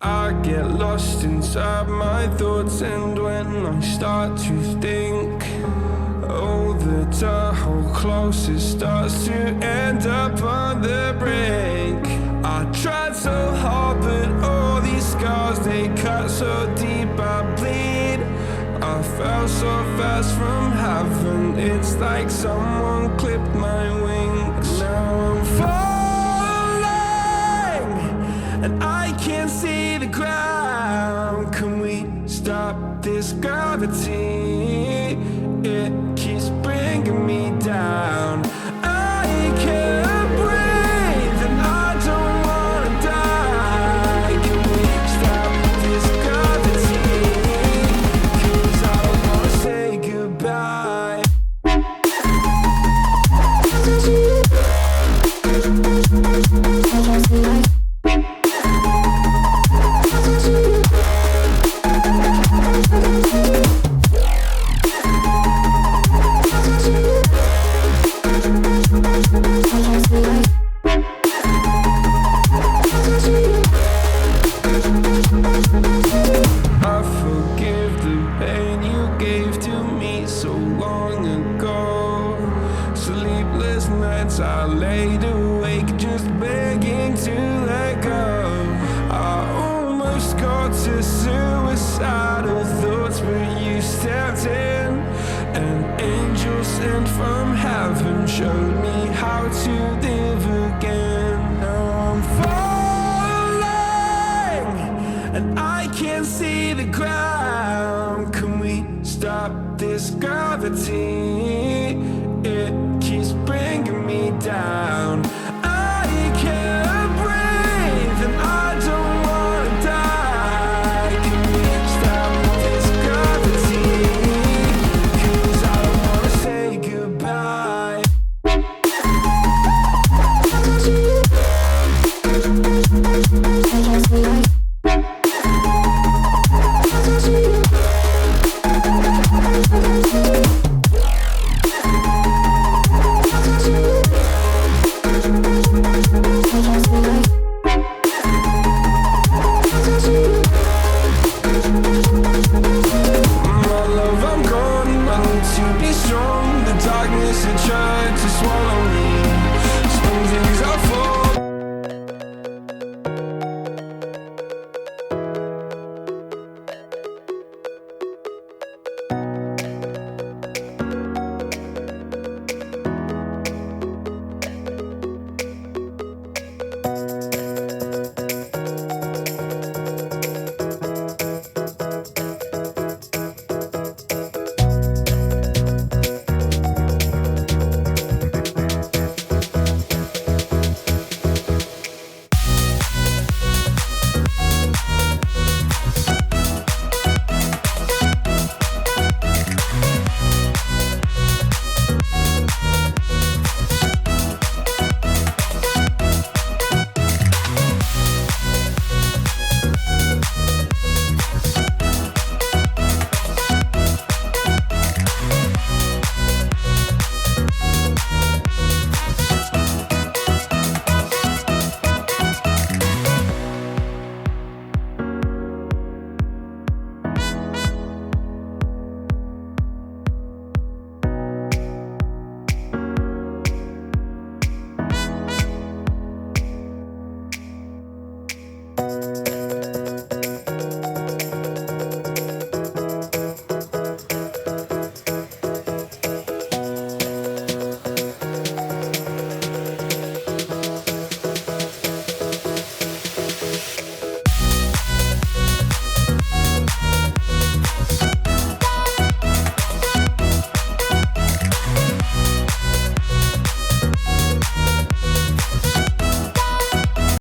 I get lost inside my thoughts, and when I start to think, oh, the Adhorle closest starts to end up on the brink. I tried so hard, but all these scars, they cut so deep I bleed. I fell so fast from heaven, it's like someone clipped my wings. Now I'm falling, and I can't see the ground. Can we stop this gravity? It keeps bringing me down. I can't breathe, and I don't wanna die. Can we stop this gravity? 'Cause I don't wanna say goodbye. I forgive the pain you gave to me so long ago. Sleepless nights I laid awake just begging to let go. I almost got to suicidal thoughts, but you stepped in. An angel sent from heaven showed me how to live again. Now I'm falling, and I can't see the ground. Can we stop this gravity? It keeps bringing me down.